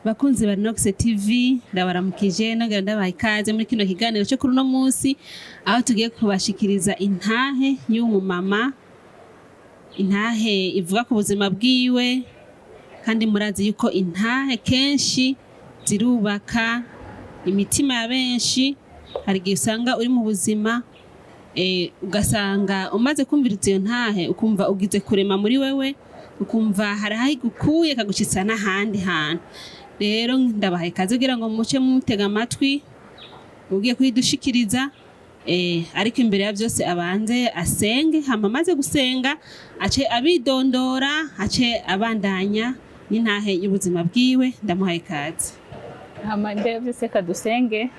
Bakunzi ba Nox TV ndabaramukije nongera ndabaha ikaze muri kino kiganiro cyo kuri uno munsi aho tugiye kubashikiriza intahe y'umumama. Intahe ivuga ku buzima bwiwe kandi murazi yuko intahe kenshi zirubaka imitima ya benshi. Hari igihe usanga uri mu buzima ugasanga umaze kumviriza iyo ntahe ukumva ugize kurema muri wewe, ukumva hari aho igukuye kagushitsa n'ahandi hantu. Rero ndabahaye ikaze kugira ngo muce mutega amatwi ugiye kuyidushikiriza, ariko imbere ya byose abanze asenge, hama amaze gusenga ace abidondora, ace abandanya n'intahe y'ubuzima bwiwe. Ndamuhaye ikaze. Hama imbere byose kadusenge.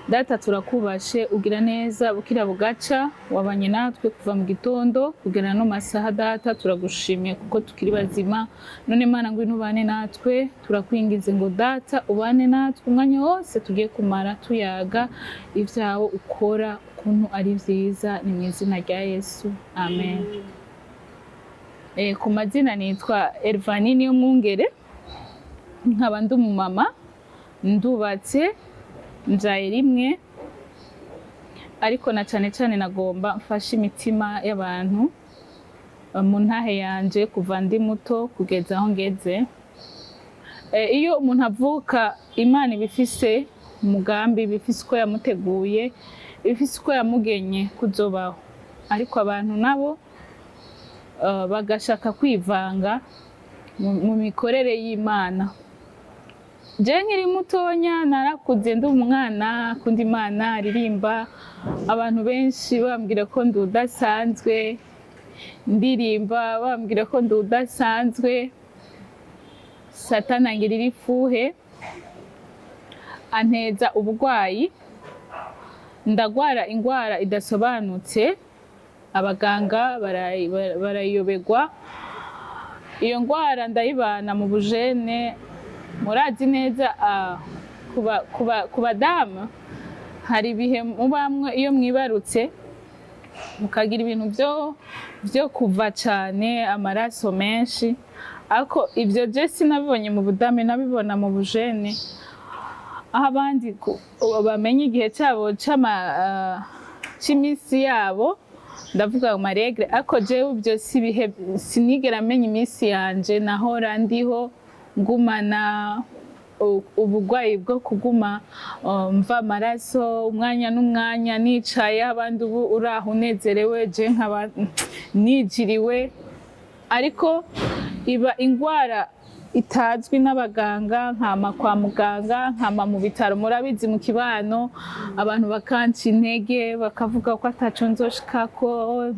Data turakubashe, ugira neza bukira bugaca, wabanye natwe kuva mu gitondo kugera no masaha. Data turagushimiye kuko tukiri bazima. None Mana ngo inubane natwe, turakwingize ngo Data ubane natwe umwanya wose tugiye kumara tuyaga ivyawo ukora ukuntu ari vyiza, ni mu izina rya Yesu, amen. Ku mazina nitwa Elvanie Niyomwungere, nkaba ndi umumama, ndubatse, njaye rimwe, ariko na cane cane nagomba mfashe imitima y'abantu mu ntahe yanje kuva ndi muto kugeza aho ngeze. Iyo umuntu avuka, Imana ibifise umugambi, bifise uko yamuteguye, bifise uko yamugenye kuzobaho, ariko abantu nabo bagashaka kwivanga mu mikorere y'Imana. Je nkiri mutonya narakuze ndi umwana akunda Imana, aririmba, abantu benshi bambwira ko ndudasanzwe, ndirimba bambwira ko ndudasanzwe. Satani angirira ifuhe, anteza ubugwayi, ndagwara ingwara idasobanutse, abaganga barayobegwa. Iyo ngwara ndayibana mu bujene. Murazi neza ku badamu hari ibihe mubamwe iyo mwibarutse mukagira ibintu byo kuva cyane, amaraso menshi, ariko ibyo je sinabibonye mu budame, nabibona mu bujene, aho abandi bamenye igihe cyabo cy'iminsi yabo, ndavuga mu maregre, ariko jewe ibyo sinigera menya iminsi yanje. Nahora ndiho ngumana ubugwayi bwo kuguma mva amaraso umwanya n'umwanya, nicaye abandi ubu uraho unezerewe, je nkaba nijiriwe. Ariko iba ingwara itazwi n'abaganga, nkama kwa muganga, nkama mu bitaro. Murabizi mu kibano abantu bakanca intege, bakavuga ko ataco nzoshikako,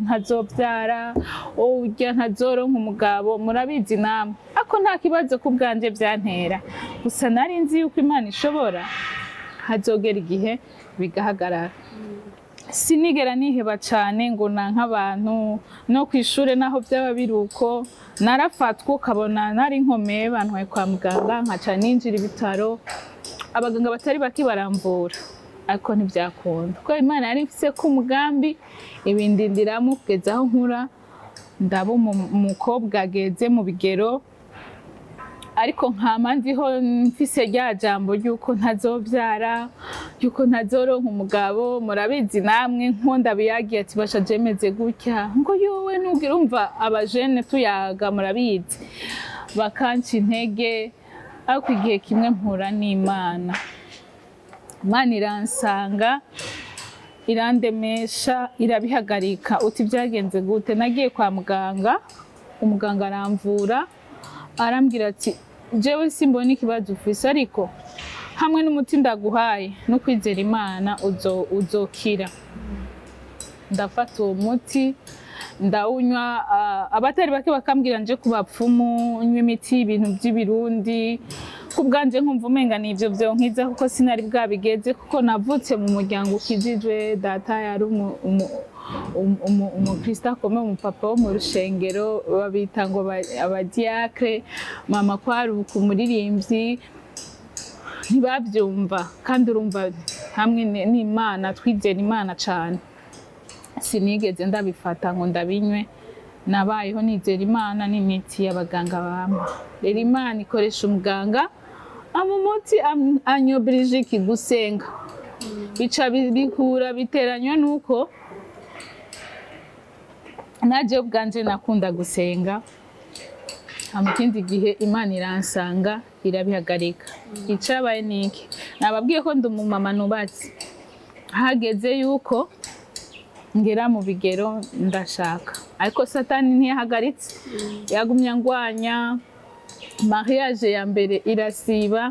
ntazovyara, urya ntazoronka umugabo. Murabizi namwe, ako nta kibazo ku bwanje vyantera, gusa nari nzi yuko Imana ishobora, hazogera igihe bigahagarara. Sinigera niheba cane ngo nanka abantu, no kwishure naho byaba biruko narafatwa ukabona nari nkomeye, bantwaye kwa muganga nkaca ninjira ibitaro, abaganga batari baki baramvura, ariko ntivyakunda kuko Imana yari ifise ko umugambi ibindindiramo kugeza aho nkura ndabo umukobwa ageze mu bigero. Ariko nkama ndiho mfise rya jambo ryuko ntazovyara, yuko ntazoronka umugabo. Murabizi namwe nkonda biyagiye ati basha jemeze gutya, ngo yowe nugira umva abajene tuyaga, murabizi bakanca intege. Ariko igihe kimwe mpura n'Imana, Imana iransanga, irandemesha, irabihagarika. Uti byagenze gute? Nagiye kwa muganga, umuganga aramvura, arambwira ati jewe simbona ikibazo ufise, ariko hamwe n'umuti ndaguhaye no kwizera Imana uzokira. Ndafata uwo muti ndawunywa. Abatari bake bakambwira nje ku bapfumu, unywa imiti y'ibintu by'ibirundi. Ku bwanje nkumva umenga n'ivyo vyonkiza, kuko sinari bwabigeze, kuko navutse mu muryango ukijijwe. Data yari umukristo akomeye, umupapa wo mu rushengero, babita ngo abadiakre. Mama kwari umuririmvyi, ntibavyumva. Kandi urumva hamwe n'Imana, twizera Imana cane, sinigeze ndabifata ngo ndabinywe. Nabayeho nizera Imana n'imiti y'abaganga bamwe. Rero Imana ikoresha umuganga amumuti anyobrije iki gusenga bica bikura biteranywa nuko naje ubwanje nakunda gusenga amukindi gihe Imana iransanga irabihagarika icabaye niki nababwiye ko ndi umumama nubatse hageze yuko ngera mu bigero ndashaka ariko satani ntiyahagaritse yagumye angwanya mariage ya mbere irasiba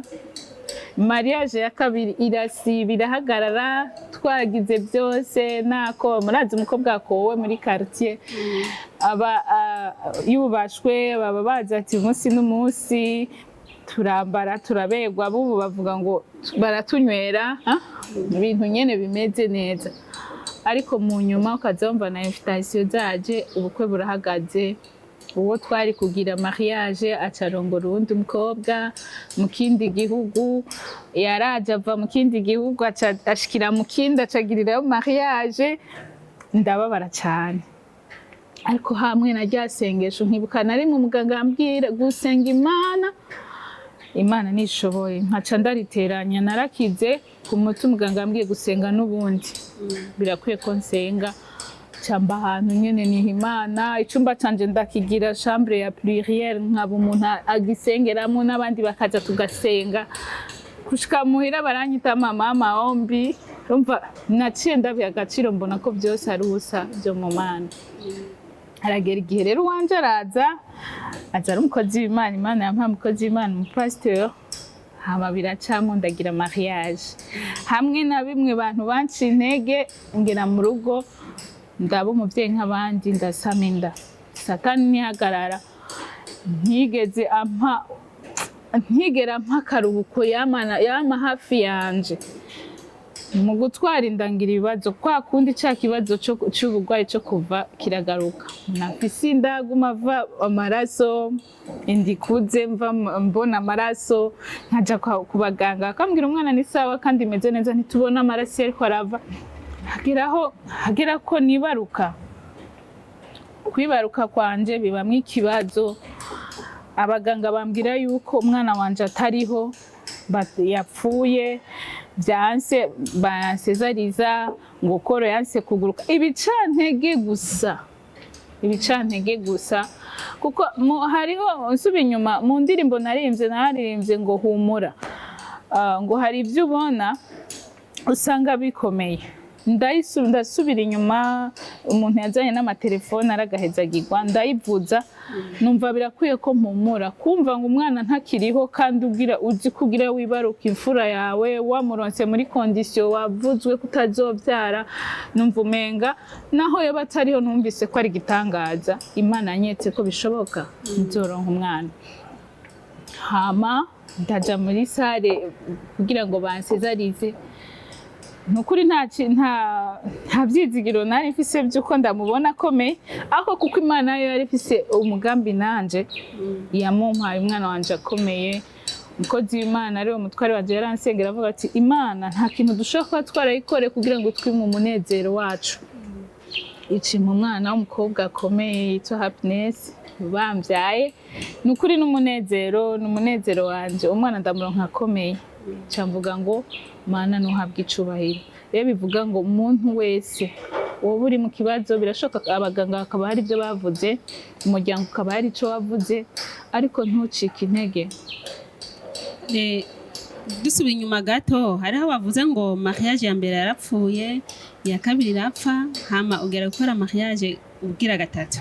mariage ya kabiri irasiba irahagarara twagize byose nako murazi umukobwa kowe muri quartier aba yubashwe baba baza ati umunsi n'umunsi turambara turabegwa bubu bavuga ngo baratunywera ibintu nyene bimeze neza ariko mu nyuma ukazomva na invitation zaje ubukwe burahagaze uwo twari kugira mariage acarongora uwundi mukobwa mu kindi gihugu yaraje ava mu kindi gihugu ashikira mu kindi acagirirayo mariage ndababara cyane ariko hamwe na ryasengesho nkibuka nari mu muganga ambwira gusenga Imana nishoboye nkaca ndariteranya narakize ku muti umuganga ambwiye gusenga n'ubundi birakwiye ko nsenga camba ahantu nyene niha Imana icumba canje ndakigira chambre ya pluriel nkaba umuntu agisengeramo n'abandi bakaza tugasenga kushika muhira baranyita mama ombi urumva naciye ndabiha agaciro mbona ko byose ari ubusa byo mu Mana aragera igihe rero wanje araza ari umukozi w'Imana Imana yampaye umukozi w'Imana umupasteur hama biracamo ndagira mariage hamwe na bimwe bantu banci intege ngera mu rugo ndaba umuvyeyi nk'abandi ndasama inda satani ntihagarara ntigera ampa akaruhuko yama hafi yanje mu gutwara indangira ibibazo kwa kundi ca kibazo c'uburwayi co kuva kiragaruka nafise indaguma ava amaraso indikuze mva mbona amaraso nkaja ku baganga akambwira umwana ni sawa kandi meze neza ntitubona amaraso ariko arava hagera ko nibaruka kwibaruka kwanje bibamwe ikibazo abaganga bambwira yuko umwana wanje atariho yapfuye byanse bansezariza ngo koro yanse kuguruka ibicantege gusa kuko hariho nsubi inyuma mu ndirimbo naririmbye ngo humura ngo hari ibyo ubona usanga bikomeye ndasubira inyuma umuntu yazanye n'amatelefone aragahezagirwa ndayivuza numva birakwiye ko mpumura kumva ngo umwana ntakiriho kandi uzi kugira wibaruka imfura yawe wamuronse muri condition wavuzwe kutazobyara numva umenga naho yoba atariho numvise ko ari gitangaza Imana yanyetse ko bishoboka nzoronka umwana hama ndaja muri sale kugira ngo bansezarize nukuri nta byizigiro nari mfise byuko ndamubona akomeye aho kuko Imana yo yari ifise umugambi nanje yamumpaye umwana wanje akomeye umukozi w'Imana ari umutware wanje yaransengera avuga ati Imana nta kintu dushobora kuba twarayikore kugira ngo twime umunezero wacu icima umwana w'umukobwa akomeye yitwa Happiness bambyaye nukuri n'umunezero wanje umwana ndamuronka akomeye cyamvuga ngo Mana nuhabwa icubahiro rero bivuga ngo umuntu wese wowe uri mu kibazo birashoboka abaganga bakaba hari ibyo bavuze umuryango ukaba hari ico wavuze ariko ntucike intege dusubiye inyuma gato hariho bavuze ngo mariage ya mbere yarapfuye iya kabiri irapfa hama ugera gukora mariage ubwira gatatu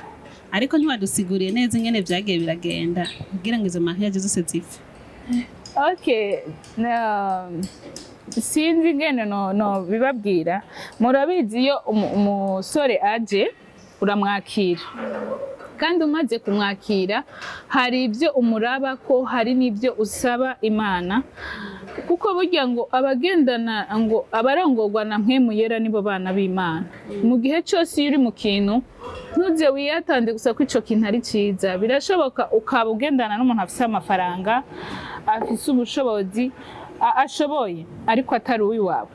ariko ntiwadusiguriye neza ingene vyagiye biragenda kugira ngo izo mariage zose zipfe Okay, sinzi ngene no bibabwira murabizi iyo umusore aje uramwakira kandi umaze kumwakira hari ibyo umuraba ko hari n'ibyo usaba Imana kuko burya ngo abagendana ngo abarongorwa na mpwemu yera nibo bana b'Imana mu gihe cyose uri mu kintu ntuze wiyatande gusa ko ico kintu ari ciza birashoboka ukaba ugendana n'umuntu afise amafaranga afise ubushobozi ashoboye ariko atari uwiwawe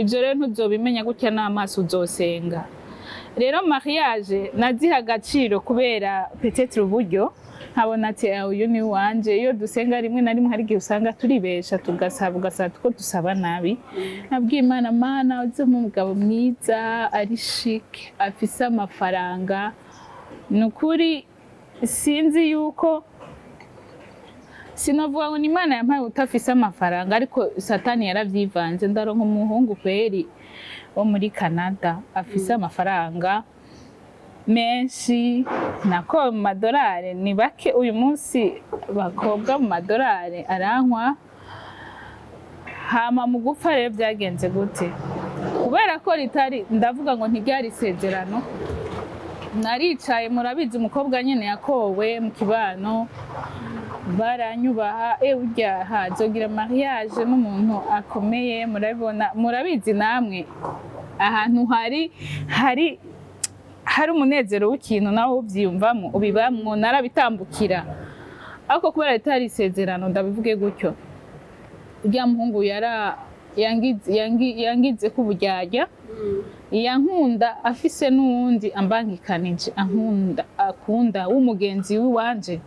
ibyo rero ntuzobimenya gutya n'amaso uzosenga rero mariage naziha agaciro kubera peut-être uburyo nkabona ati uyu ni wanje. Iyo dusenga rimwe na rimwe hari igihe usanga turibesha ugasaba ko dusaba nabi. Nabwiye Imana, Mana uzempa umugabo mwiza ari chic afise amafaranga. Nukuri sinzi yuko sinavuga ngo ni Imana yampaye utafise amafaranga, ariko Satani yaravyivanze. Ndaronka umuhungu kweri wo muri Canada afise amafaranga menshi, nako mu madolari ni bake uyu munsi. Bakobwa mu madolari arankwa. Hama mu gupfa rero byagenze gute? Kubera ko ritari, ndavuga ngo ntiryari isezerano, naricaye, murabizi umukobwa nyene yakowe mu kibano, baranyubaha urya hazogira mariage n'umuntu akomeye, murabibona, murabizi namwe ahantu hari umunezero w'ikintu nawe ubyiyumvamo ubibamwo, narabitambukira. Ariko kubera ritari isezerano, ndabivuge gutyo, urya muhungu yangize ko uburyarya, yankunda afise n'uwundi ambangikanije akunda w'umugenzi w'iwanje.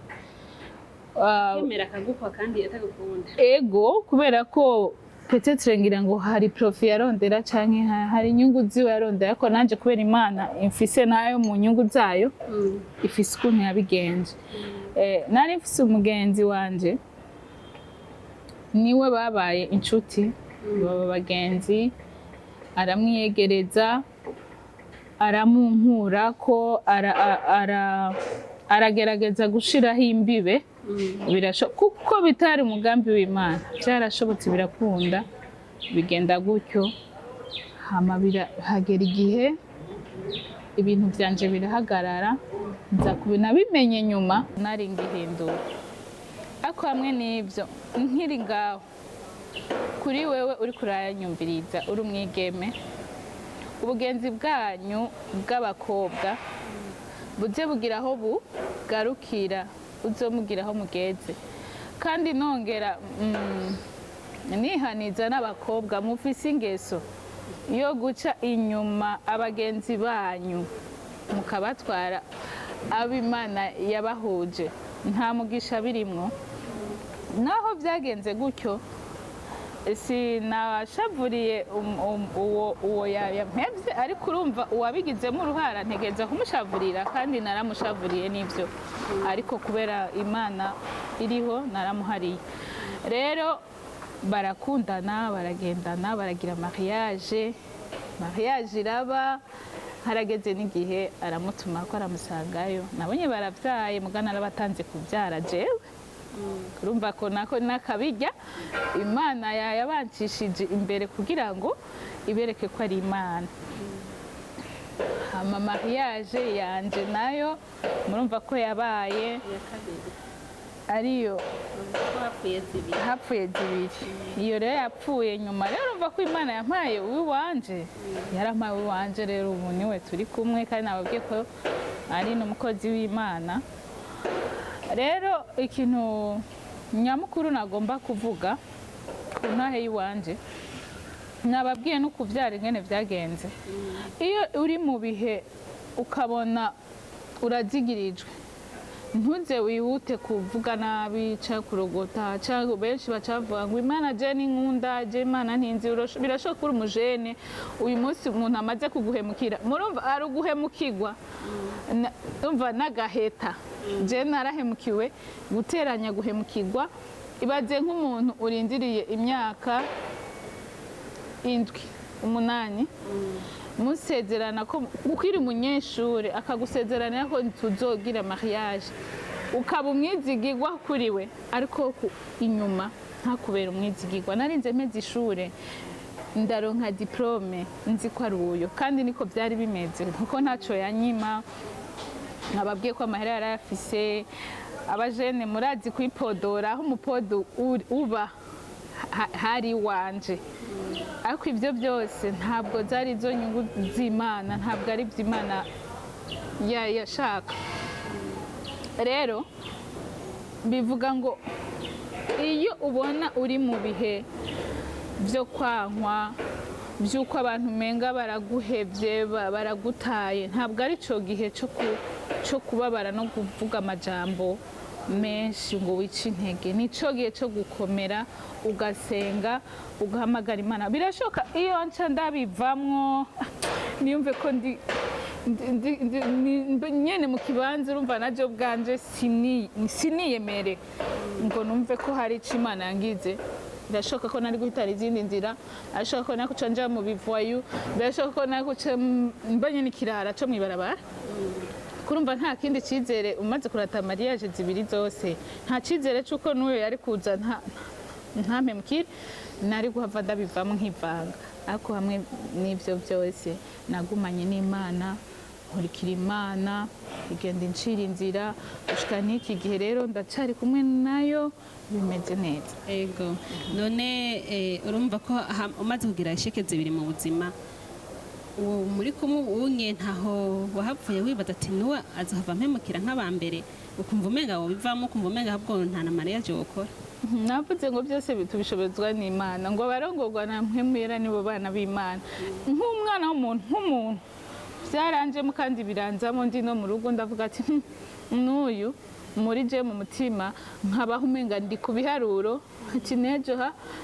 Yemera akagukwa kandi atagukunda. Ego, kubera ko peut-être ngira ngo hari profit yarondera canke hari inyungu ziwe yarondera, ariko nanje kubera Imana imfise nayo mu nyungu zayo ifise ukuntu yabigenje. Nari mfise umugenzi wanje, niwe babaye inshuti, baba bagenzi, aramwiyegereza, aramunkura ko aragerageza gushiraho imbibe. Kuko bitari umugambi w'Imana, byarashobotse birakunda, bigenda gutyo. Hama hagera igihe ibintu byanje birahagarara, nza kubina bimenye nyuma, nari ngihindura. Ariko hamwe n'ibyo, nkiri ngaho kuri wewe uri kurayanyumviriza, uri umwigeme, ubugenzi bwanyu bw'abakobwa buze bugira aho bugarukira, uzomugira aho mugeze. Kandi nongera nihaniza n'abakobwa mufise ingeso yo guca inyuma abagenzi banyu mukabatwara abo Imana yabahuje, nta mugisha birimwo. Naho byagenze gutyo, sinashavuriye uwo yampevye, ariko urumva uwabigizemo uruhara ntegeza kumushavurira, kandi naramushavuriye n'ibyo, ariko kubera Imana iriho naramuhariye. Rero barakundana, baragendana, baragira mariage iraba. Harageze n'igihe aramutuma ko aramusangayo, nabonye baravyaye, mugana arabatanze kuvyara jewe. Urumva ko nako nakabijya Imana yabancishije imbere kugira ngo ibereke ko ari Imana. Hama mariage yanje nayo murumva ko yabaye ariyo hapfuye zibiri. Iyo rero yapfuye nyuma, rero urumva ko Imana yampaye uwiwanje, yarampaye uwiwanje. Rero ubu niwe turi kumwe, kandi nababwiye ko ari n'umukozi w'Imana. Rero ikintu nyamukuru nagomba kuvuga ku ntahe y'iwanje, nababwiye no kuvyara ingene vyagenze. Iyo uri mu bihe ukabona urazigirijwe, ntuze wihute kuvuga nabi cyangwa kurogota, cyangwa benshi bacavuga ngo Imana je ni nkunda, je Imana ntinzi. Birashoboka kuri umujene uyu munsi umuntu amaze kuguhemukira, murumva ari uguhemukirwa, umva n'agaheta. Je narahemukiwe, guteranya guhemukirwa. Ibaze nk'umuntu urindiriye imyaka 7, 8 musezerana ko ukiri umunyeshure, akagusezerana ko tuzogira mariage, ukaba umwizigirwa kuri we, ariko inyuma ntakubera umwizigirwa. Narinze meze ishure, ndaronka diplome, nzi ko ari uyo, kandi niko byari bimeze, kuko ntaco yanyima. Nababwiye ko amahera yarayafise. Abajene murazi kwipodora, aho umupodo uba hari wanje, ariko ibyo byose ntabwo zari zo nyungu z'Imana, ntabwo ari by'Imana yashaka. Rero bivuga ngo iyo ubona uri mu bihe byo kwankwa, by'uko abantu menga baraguhevye, baragutaye, ntabwo ari cyo gihe cyo kubabara no kuvuga amajambo menshi ngo wice intege. Nico gihe cyo gukomera ugasenga ugahamagara Imana. Birashoka iyo nca ndabivamwo niyumve ko nyene mu kibanza urumva naje bwanje siniyemere ngo numve ko hari ico Imana yangize. Birashoka ko nari guhitara izindi nzira, birashoka ko nari guca nja mu bivoyu, birashoka ko nari guca mbanye n'ikirara co mwibarabara. Kurumva nta kindi cizere umaze kurata mariage zibiri zose, nta cizere c'uko n'uyo yari kuza ntampemukire, nari guhava ndabivamo nkivanga. Ariko hamwe n'ivyo byose nagumanye n'Imana, nkurikira Imana, igenda incira inzira gushika n'iki gihe rero ndacari kumwe nayo, bimeze neza. Ego none urumva ko umaze kugira isheke zibiri mu buzima, muri kumwe unye ntaho wahapfuye wibaza ati nuwe azohava mpemukira nk'abambere, ukumva umenga wobivamo, ukumva umenga ahubwo nta na mariage wokora? Navuze ngo byose bitubishobozwa n'Imana, ngo abarongorwa na mpemuyera nibo bana b'Imana. Nk'umwana w'umuntu nk'umuntu byaranjemo kandi biranzamo, ndi no mu rugo ndavuga ati n'uyu muri je mu mutima nkabaho umenga ndi ku biharuro, ati nejo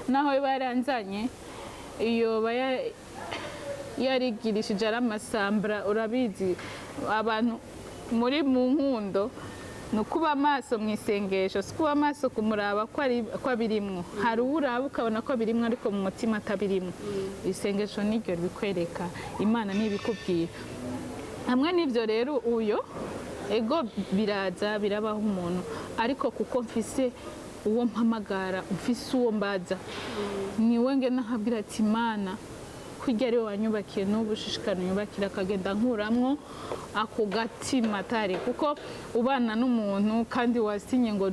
naho baranzanye iyo yarigirishije aramasambra. Urabizi abantu muri mu nkundo nukuba amaso mu isengesho, sikuba amaso kumuraba ko abirimwo. Hari uraba ukabona ko birimwo ariko mu mutima atabirimwo. Isengesho niryo bikwereka, Imana nibikubwira. Hamwe n'ivyo rero uyo ego biraza birabaho umuntu, ariko kuko mfise uwo mpamagara, mfise uwo mbaza, niwe ngena nkabwira ati Imana kurya ari wanyubakiye n'ubushishikano nyubakira, akagenda nkuramwo ako gatima atari kuko ubana n'umuntu kandi wasinye ngo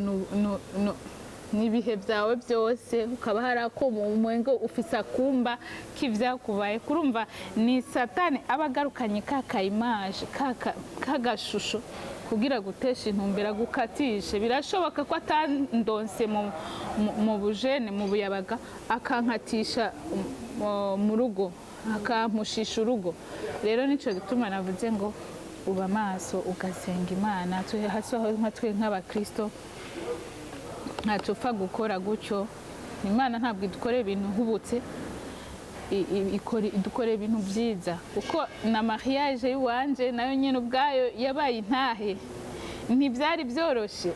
nibihe byawe byose, ukaba harako mu mwengo ufisa kumba k'ivyakubaye. Kurumva ni satani abagarukanye kakayimaje kagashusho kugira gutesha intumbera, gukatishe. Birashoboka ko atandonse mu bujene mu buyabaga akankatisha mu rugo, akampushisha urugo. Rero nico gituma navuze ngo uba maso ugasenga Imana. Twe nk'abakristo ntacupfa gukora gutyo. Imana ntabwo idukorera ibintu hubutse, idukorera ibintu byiza. Kuko na mariage y'uwanje nayo nyene ubwayo yabaye intahe, ntibyari byoroshe.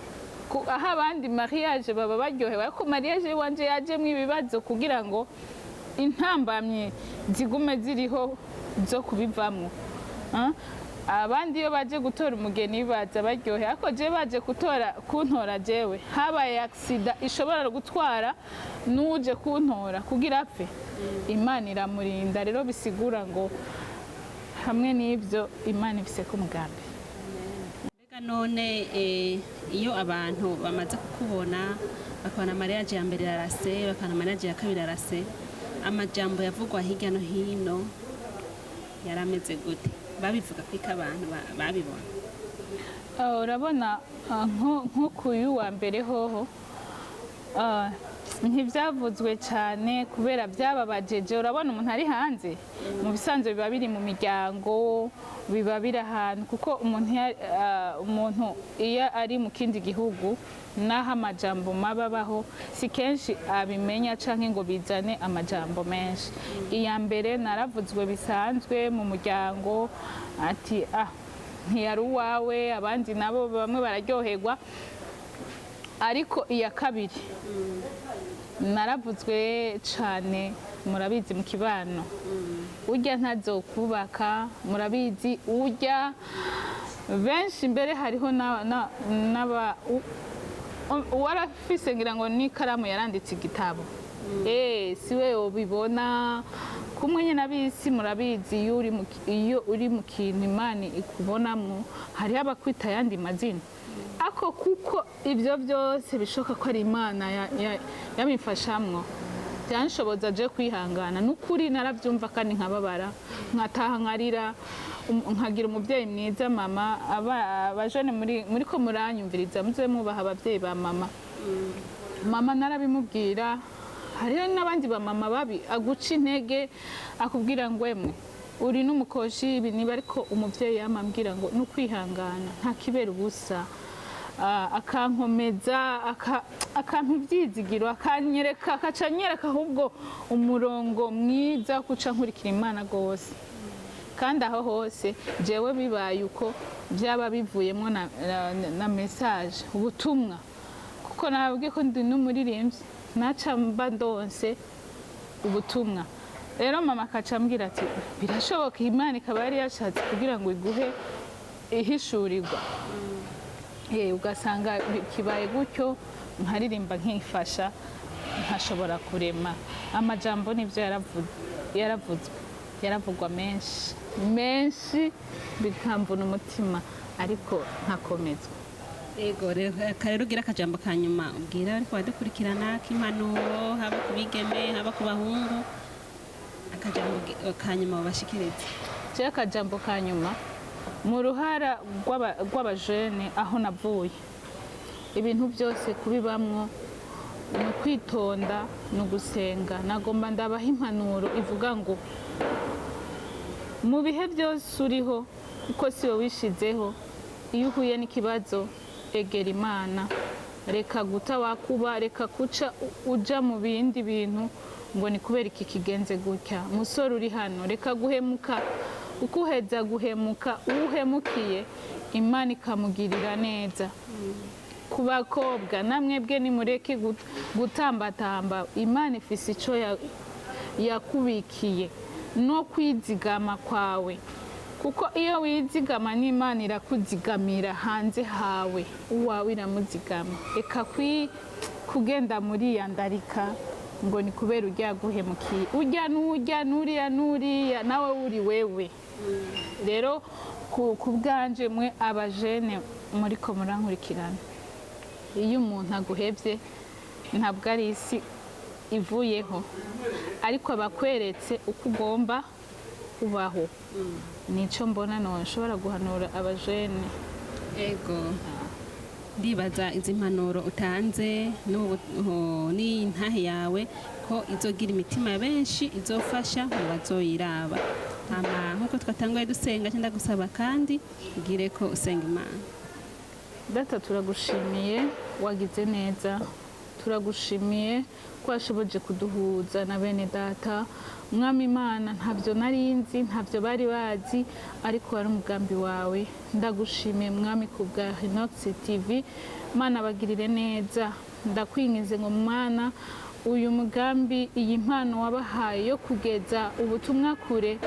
Aho abandi mariage baba baryohewe, ariko mariage y'uwanje yajemwo ibibazo kugira ngo intambamye zigume ziriho zo kubivamwo. Abandi iyo baje gutora umugeni baza baryohe, ariko je baje kuntora jewe habaye accident ishobora gutwara n'uje kuntora kugira apfe. Imana iramurinda. Rero bisigura ngo hamwe n'ivyo Imana ifise ku mugambi. Mbega none iyo abantu bamaze kukubona bakabona mariage ya mbere arase, bakabona mariage ya kabiri arase, amajambo yavugwa hirya no hino yarameze gute? Babivuga ko abantu babibona? Urabona nko kuyu wa mbere hoho ntibyavuzwe cyane kubera byababajeje. Urabona umuntu ari hanze, mu bisanzwe biba biri mu miryango, biba biri ahantu, kuko umuntu iyo ari mu kindi gihugu naho amajambo mababaho si kenshi abimenya canke ngo bizane amajambo menshi. Iya mbere naravuzwe bisanzwe mu muryango ati ntiyari uwawe, abandi nabo bamwe bararyoherwa. Ariko iya kabiri naravuzwe cane, murabizi mu kibano urya ntazokubaka, murabizi urya benshi mbere hariho warafise ngira ngo n'ikaramu yaranditse igitabo. Siwe ubibona kumwe nyine abisi. Murabizi iyo uri mu kintu Imana ikubonamwo, hariho abakwita ayandi mazina, ako kuko ibyo byose bishoboka ko ari Imana yabimfashamwo, byanshoboza je kwihangana. N'ukuri narabyumva kandi nkababara, nkataha nkarira, nkagira umubyeyi mwiza. Mama abajone muri ko muranyumviriza, muze mubaha ababyeyi ba mama. Mama narabimubwira. Hariho n'abandi ba mama babi aguca intege, akubwira ngo emwe uri n'umukoshi ibi niba, ariko umubyeyi yamambwira ngo n'ukwihangana nta kibera ubusa. akankomeza akampa ibyizigiro akanyereka ahubwo umurongo mwiza kuca nkurikira Imana rwose. Kandi aho hose jewe bibaye uko byaba bivuyemo na message ubutumwa, kuko nababwiye ko ndi n'umuririmbyi naca mba ndonse ubutumwa. Rero mama akaca ambwira ati birashoboka Imana ikaba yari yashatse kugira ngo iguhe ihishurirwa. Ugasanga kibaye gutyo nkaririmba nkifasha ntashobora kurema. Amajambo nivyo yaravugwa menshi bikamvuna umutima ariko ntakomezwa. Rero ugira akajambo kanyuma ubwira ariko badukurikirana k'impanuro haba ku bigeme haba ku bahungu, akajambo kanyuma babashikiriza. Akajambo kanyuma mu ruhara rw'abajene aho navuye, ibintu byose kubibamwo ni ukwitonda ni ugusenga. Nagomba ndabaha impanuro ivuga ngo mu bihe byose uriho uko si wowe wishizeho, iyo uhuye n'ikibazo egera Imana, reka guta wakuba, reka kuca uja mu bindi bintu ngo ni kubera iki kigenze gutya. Musore uri hano, reka guhemuka, uko uheza guhemuka uhemukiye Imana ikamugirira neza. Ku bakobwa namwebwe nimureke gutambatamba, Imana ifise ico yakubikiye no kwizigama kwawe, kuko iyo wizigama n'Imana irakuzigamira hanze hawe, uwawe iramuzigama. Eka kugenda muri yandarika ngo ni kubera urya guhemukiye, urya nuriya nawe uri wewe. Rero ku bwanje mwe abajene muriko murankurikirana, iyo umuntu aguhevye ntabwo ari isi ivuyeho, ariko abakweretse uko ugomba kubaho. Nico mbona nshobora guhanura abajene. Ndibaza izi mpanuro utanze n'intahe yawe ko izogira imitima benshi, izofasha mu bazoyiraba. Nkuko twatanguye dusenga cyenda gusaba kandi ugire ko usenga Imana. Data turagushimiye wagize neza, turagushimiye ko washoboje kuduhuza na bene data. Mwami Imana, ntabyo narinzi, ntabyo bari bazi, ariko wari umugambi wawe. Ndagushimiye Mwami ku bwa Inox TV. Mana bagirire neza, ndakwingize ngo Mana uyu mugambi, iyi mpano wabahaye yo kugeza ubutumwa kure,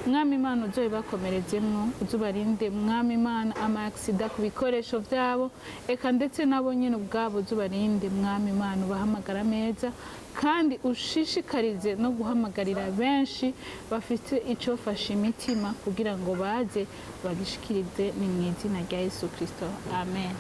Mwami Imana uzobibakomerezemwo, uzubarinde Mwami Imana ama-accident ku bikoresho byabo, eka ndetse nabo nyine ubwabo uzubarinde Mwami Imana, ubahamagara meza kandi ushishikarize no guhamagarira benshi bafite icofasha imitima kugira ngo baze bagishikirize. Ni mu izina rya Yesu Kristo, amen.